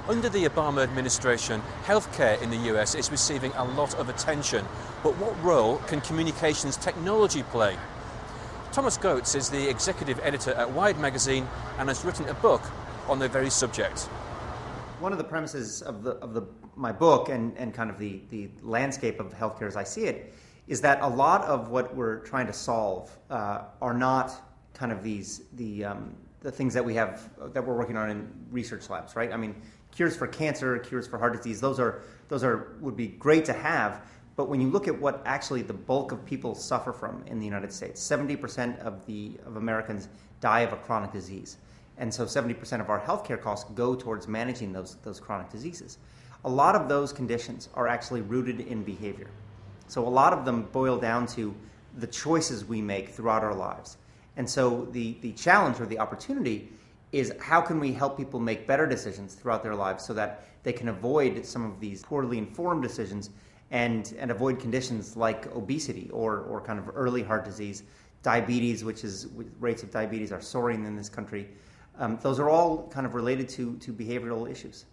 Under the Obama administration, healthcare in the US is receiving a lot of attention. But what role can communications technology play? Thomas Goetz is the executive editor at Wired magazine and has written a book on the very subject. One of the premises of my book and kind of the landscape of healthcare as I see it is that a lot of what we're trying to solve are not kind of the things that we have that we're working on in research labs, right? I mean, cures for cancer, cures for heart disease, those would be great to have. But when you look at what actually the bulk of people suffer from in the United States, 70% of Americans die of a chronic disease. And so 70% of our healthcare costs go towards managing those chronic diseases. A lot of those conditions are actually rooted in behavior. So a lot of them boil down to the choices we make throughout our lives. And so the challenge or the opportunity is how can we help people make better decisions throughout their lives so that they can avoid some of these poorly informed decisions and avoid conditions like obesity or kind of early heart disease, diabetes, rates of diabetes are soaring in this country. Those are all kind of related to behavioral issues.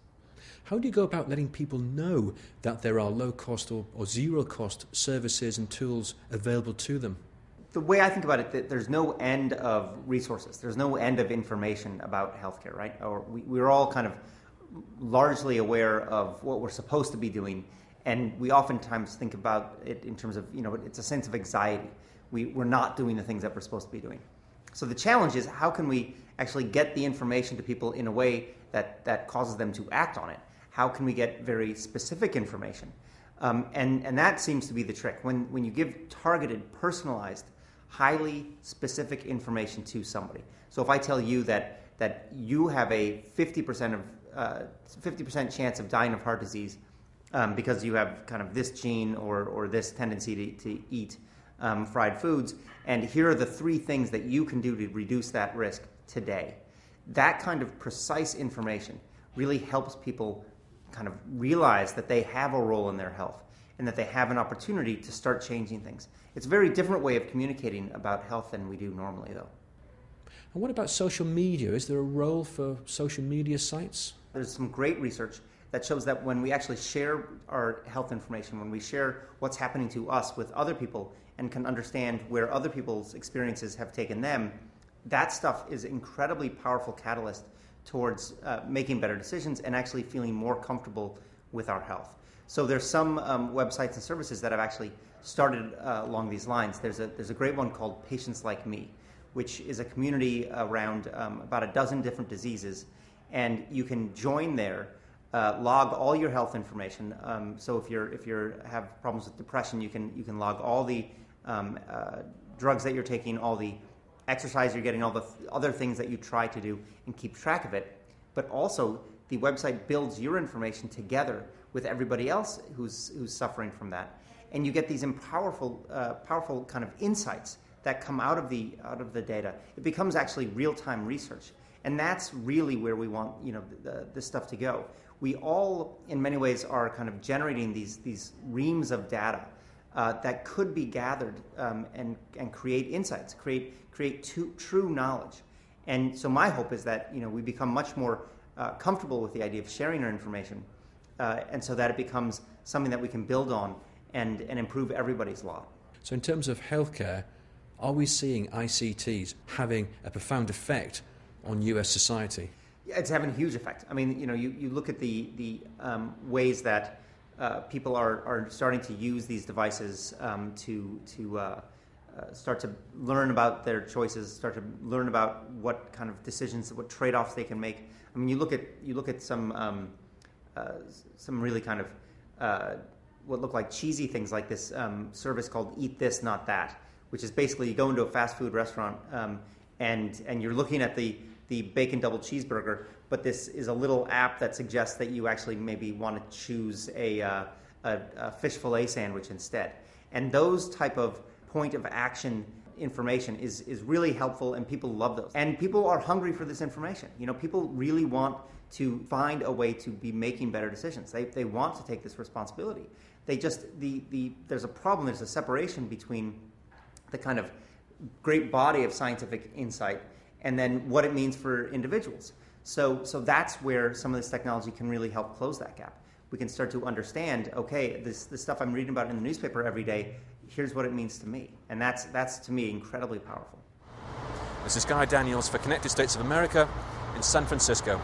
How do you go about letting people know that there are low-cost or zero-cost services and tools available to them? The way I think about it, there's no end of resources. There's no end of information about healthcare, right? Or we're all kind of largely aware of what we're supposed to be doing, and we oftentimes think about it in terms of, it's a sense of anxiety. We're not doing the things that we're supposed to be doing. So the challenge is how can we actually get the information to people in a way that causes them to act on it? How can we get very specific information? And that seems to be the trick. When you give targeted, personalized, highly specific information to somebody. So if I tell you that you have a 50% chance of dying of heart disease because you have kind of this gene or this tendency to eat fried foods, and here are the 3 things that you can do to reduce that risk today. That kind of precise information really helps people kind of realize that they have a role in their health and that they have an opportunity to start changing things. It's a very different way of communicating about health than we do normally, though. And what about social media? Is there a role for social media sites? There's some great research that shows that when we actually share our health information, when we share what's happening to us with other people and can understand where other people's experiences have taken them, that stuff is an incredibly powerful catalyst towards making better decisions and actually feeling more comfortable with our health. So there's some websites and services that have actually started along these lines. There's a great one called Patients Like Me, which is a community around about a dozen different diseases, and you can join there, log all your health information. So if you have problems with depression, you can log all the drugs that you're taking, all the exercise you're getting, all the other things that you try to do, and keep track of it. But also, the website builds your information together with everybody else who's suffering from that, and you get these powerful kind of insights that come out of the data. It becomes actually real-time research, and that's really where we want this stuff to go. We all, in many ways, are kind of generating these reams of data that could be gathered and create insights, create true knowledge. And so my hope is that we become much more comfortable with the idea of sharing our information, and so that it becomes something that we can build on and improve everybody's lot. So in terms of healthcare, are we seeing ICTs having a profound effect on US society? Yeah, it's having a huge effect. I mean, you look at the ways that people are starting to use these devices to start to learn about their choices, start to learn about what kind of decisions, what trade-offs they can make. I mean, you look at some really kind of what look like cheesy things, like this service called Eat This, Not That, which is basically you go into a fast food restaurant and you're looking at the bacon double cheeseburger, but this is a little app that suggests that you actually maybe want to choose a fish fillet sandwich instead. And those type of point of action information is really helpful, and people love those. And people are hungry for this information. People really want to find a way to be making better decisions. They want to take this responsibility. They just there's a problem. There's a separation between the kind of great body of scientific insight and then what it means for individuals. So that's where some of this technology can really help close that gap. We can start to understand, okay, this stuff I'm reading about in the newspaper every day, here's what it means to me. And that's to me incredibly powerful. This is Guy Daniels for Connected States of America in San Francisco.